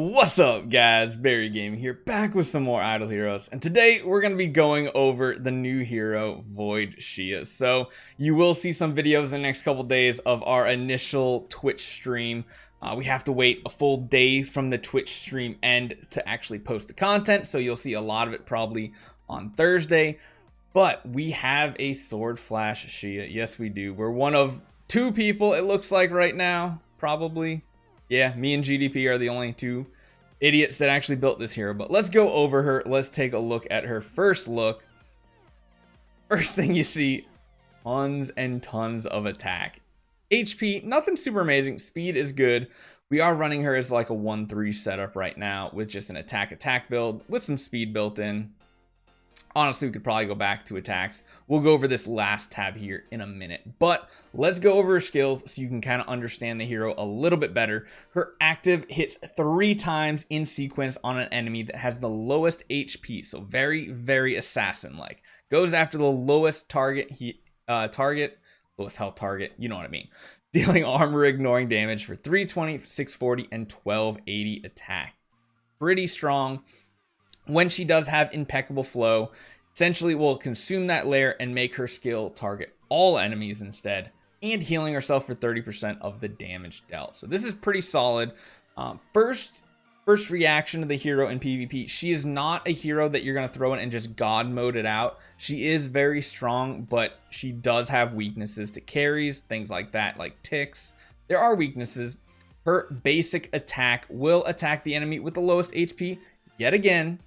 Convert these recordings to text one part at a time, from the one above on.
What's up, guys? Barry Gaming here, back with some more Idle Heroes, and today we're going to be going over the new hero, Void Shia. So you will see some videos in the next couple days of our initial Twitch stream. We have to wait a full day from the Twitch stream end to actually post the content, so you'll see a lot of it probably on Thursday. But we have a Sword Flash Shia. Yes, we do. We're one of two people, it looks like right now, probably. Yeah, me and GDP are the only two idiots that actually built this hero. But let's go over her. Let's take a look at her first look. First thing you see, tons and tons of attack. HP, nothing super amazing. Speed is good. We are running her as like a 1-3 setup right now with just an attack build with some speed built in. Honestly, we could probably go back to attacks. We'll go over this last tab here in a minute, but let's go over her skills so you can kind of understand the hero a little bit better. Her active hits 3 times in sequence on an enemy that has the lowest HP, so very, very assassin-like. Goes after the lowest lowest health target, you know what I mean. Dealing armor ignoring damage for 320, 640, and 1280 attack. Pretty strong. When she does have impeccable flow, essentially will consume that layer and make her skill target all enemies instead, and healing herself for 30% of the damage dealt. So this is pretty solid. First reaction to the hero in PvP, she is not a hero that you're going to throw in and just god mode it out. She is very strong, but she does have weaknesses to carries, things like that, like ticks. There are weaknesses. Her basic attack will attack the enemy with the lowest HP yet again,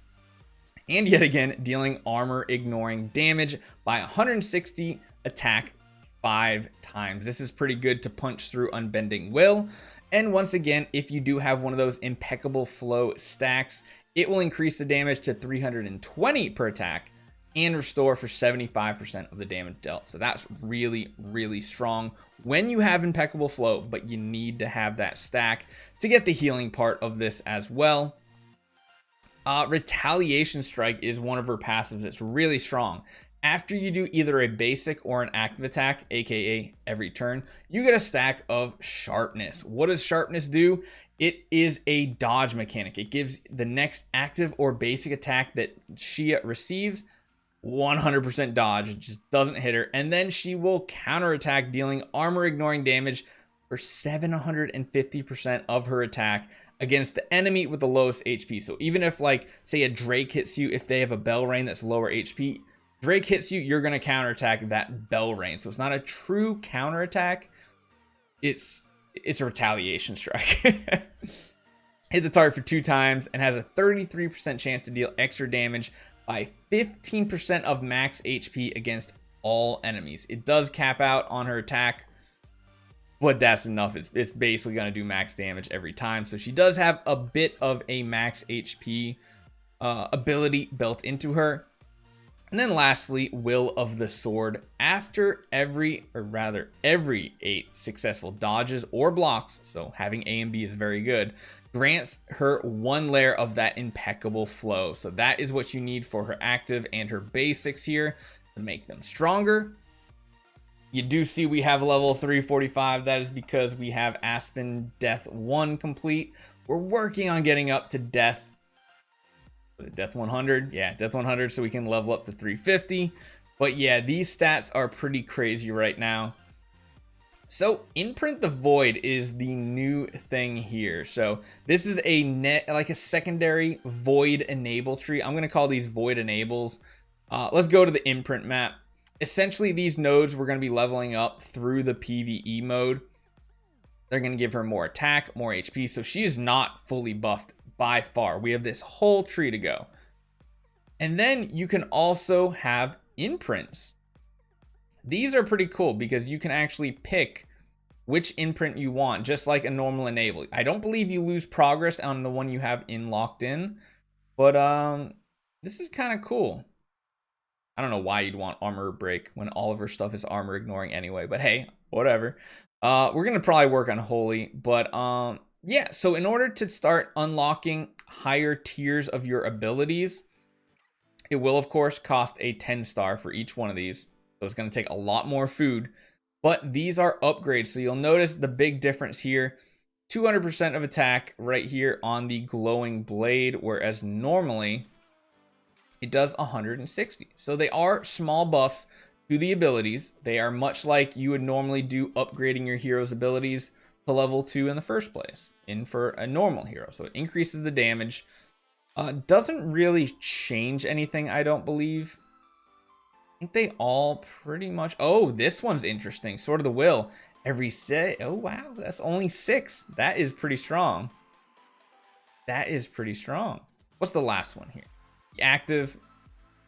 dealing armor ignoring damage by 160 attack 5 times. This is pretty good to punch through Unbending Will. And once again, if you do have one of those impeccable flow stacks, it will increase the damage to 320 per attack and restore for 75% of the damage dealt. So that's really, really strong when you have impeccable flow, but you need to have that stack to get the healing part of this as well. Retaliation Strike is one of her passives that's really strong. After you do either a basic or an active attack, aka every turn, you get a stack of sharpness. What does sharpness do? It is a dodge mechanic. It gives the next active or basic attack that Shia receives 100% dodge. It just doesn't hit her, and then she will counterattack, dealing armor ignoring damage for 750% of her attack against the enemy with the lowest HP. So even if, like, say a Drake hits you, if they have a Bell Rain that's lower HP, Drake hits you, you're going to counterattack that Bell Rain. So it's not a true counterattack. It's a Retaliation Strike. Hit the target for 2 times and has a 33% chance to deal extra damage by 15% of max HP against all enemies. It does cap out on her attack, but that's enough. It's basically going to do max damage every time. So she does have a bit of a max HP ability built into her. And then lastly, Will of the Sword. After every 8 successful dodges or blocks, so having A and B is very good, grants her 1 layer of that impeccable flow. So that is what you need for her active and her basics here to make them stronger. You do see we have level 345. That is because we have Aspen Death 1 complete. We're working on getting up to Death 100. Yeah, Death 100, so we can level up to 350. But yeah, these stats are pretty crazy right now. So Imprint the Void is the new thing here. So this is like a secondary Void enable tree. I'm going to call these Void enables. Let's go to the Imprint Map. Essentially, these nodes we're going to be leveling up through the PvE mode. They're going to give her more attack, more HP. So she is not fully buffed by far. We have this whole tree to go. And then you can also have imprints. These are pretty cool because you can actually pick which imprint you want, just like a normal enable. I don't believe you lose progress on the one you have locked in, but this is kind of cool. I don't know why you'd want armor break when all of her stuff is armor ignoring anyway, but hey, whatever. We're going to probably work on holy, but yeah, so in order to start unlocking higher tiers of your abilities, it will of course cost a 10-star for each one of these. So it's going to take a lot more food, but these are upgrades. So you'll notice the big difference here. 200% of attack right here on the glowing blade, whereas normally it does 160. So they are small buffs to the abilities. They are much like you would normally do upgrading your hero's abilities to level 2 in the first place, in for a normal hero. So it increases the damage. Doesn't really change anything, I don't believe. I think they all pretty much... Oh, this one's interesting. Sword of the Will. Every set. Oh, wow. That's only 6. That is pretty strong. That is pretty strong. What's the last one here? The active.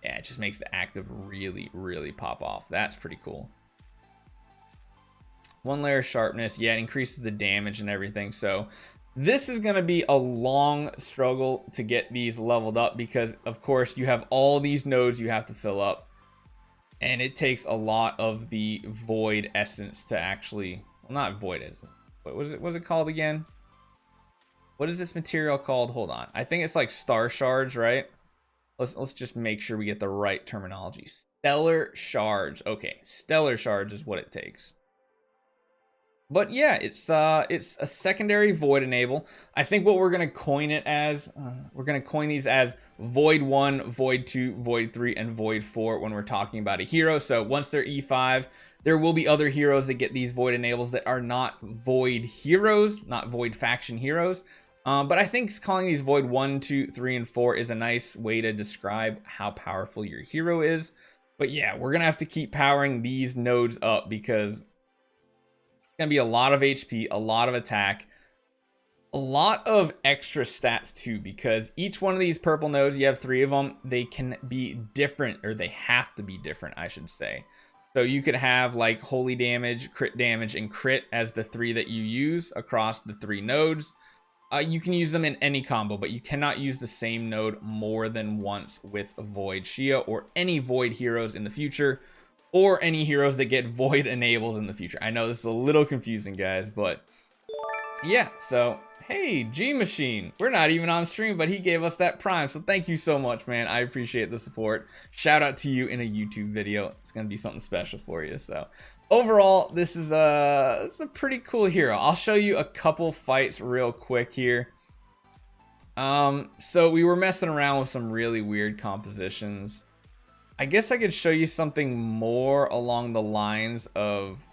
Yeah, it just makes the active really, really pop off. That's pretty cool. 1 layer sharpness. Yeah, it increases the damage and everything. So this is going to be a long struggle to get these leveled up because, of course, you have all these nodes you have to fill up. And it takes a lot of the void essence to actually... Well, not void essence. What was it called again? What is this material called? Hold on. I think it's like star shards, right? Let's just make sure we get the right terminology. Stellar shards. Okay, stellar shards is what it takes. But yeah, it's a secondary void enable. I think what we're gonna coin it as, we're gonna coin these as Void 1, Void 2, Void 3, and Void 4 when we're talking about a hero. So once they're E5, there will be other heroes that get these void enables that are not void heroes, not void faction heroes. But I think calling these Void 1, 2, 3, and 4 is a nice way to describe how powerful your hero is. But yeah, we're gonna have to keep powering these nodes up because gonna be a lot of HP, a lot of attack, a lot of extra stats too, because each one of these purple nodes, you have 3 of them, they can be different, or they have to be different, I should say. So you could have like holy damage, and crit as the 3 that you use across the 3 nodes. You can use them in any combo, but you cannot use the same node more than once with Void Shia or any Void heroes in the future, or any heroes that get Void enables in the future. I know this is a little confusing, guys, but yeah. So, hey, G Machine. We're not even on stream, but he gave us that Prime, so thank you so much, man. I appreciate the support. Shout out to you in a YouTube video. It's gonna be something special for you. So, overall, this is a pretty cool hero. I'll show you a couple fights real quick here. So we were messing around with some really weird compositions. I guess I could show you something more along the lines of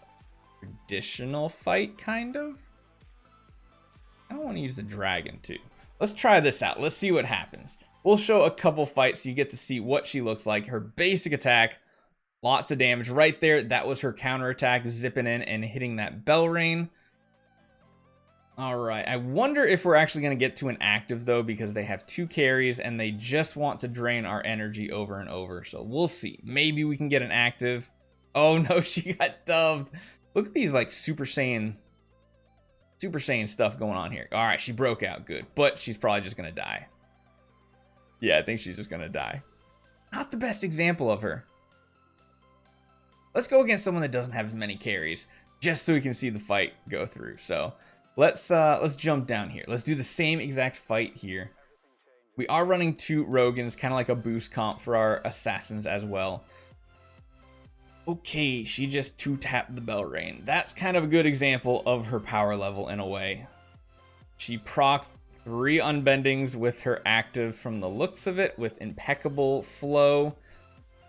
traditional fight, kind of. I don't want to use the dragon too. Let's try this out. Let's see what happens. We'll show a couple fights so you get to see what she looks like. Her basic attack, lots of damage right there. That was her counter attack, zipping in and hitting that bell rain. All right, I wonder if we're actually going to get to an active though, because they have 2 carries and they just want to drain our energy over and over. So we'll see. Maybe we can get an active. Oh no, she got dubbed. Look at these like Super Saiyan stuff going on here. All right, she broke out, good, but she's probably just going to die. Yeah, I think she's just going to die. Not the best example of her. Let's go against someone that doesn't have as many carries, just so we can see the fight go through. So let's jump down here. Let's do the same exact fight here. We are running 2 Rogans, kind of like a boost comp for our assassins as well. Okay, she just 2-tapped the bell rain. That's kind of a good example of her power level in a way. She procced 3 unbendings with her active from the looks of it, with impeccable flow.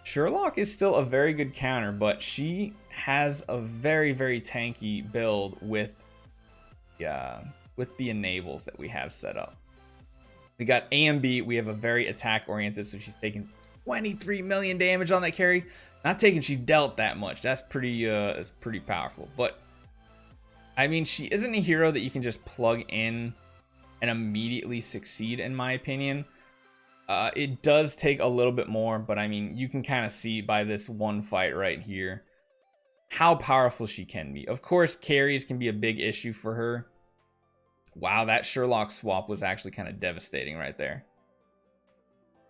Sherlock is still a very good counter, but she has a very, very tanky build with the enables that we have set up. We got A and B. We have a very attack oriented, so she's taking 23 million damage on that carry. Not taking she dealt that much. That's pretty powerful. But I mean, she isn't a hero that you can just plug in and immediately succeed, in my opinion. It does take a little bit more, but I mean, you can kind of see by this one fight right here how powerful she can be. Of course, carries can be a big issue for her. Wow, that Sherlock swap was actually kind of devastating right there.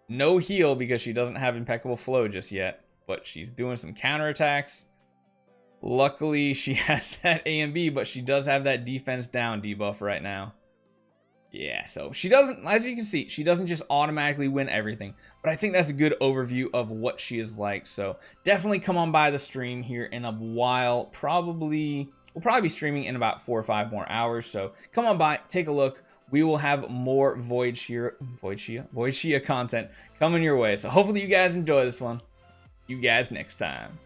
No heal because she doesn't have impeccable flow just yet, but she's doing some counterattacks. Luckily, she has that A and B, but she does have that defense down debuff right now. Yeah, so she doesn't, as you can see, she doesn't just automatically win everything, but I think that's a good overview of what she is like. So definitely come on by the stream here in a while, probably we'll probably be streaming in about 4 or 5 more hours. So come on by, take a look. We will have more Void Shia content coming your way. So hopefully you guys enjoy this one. You guys next time.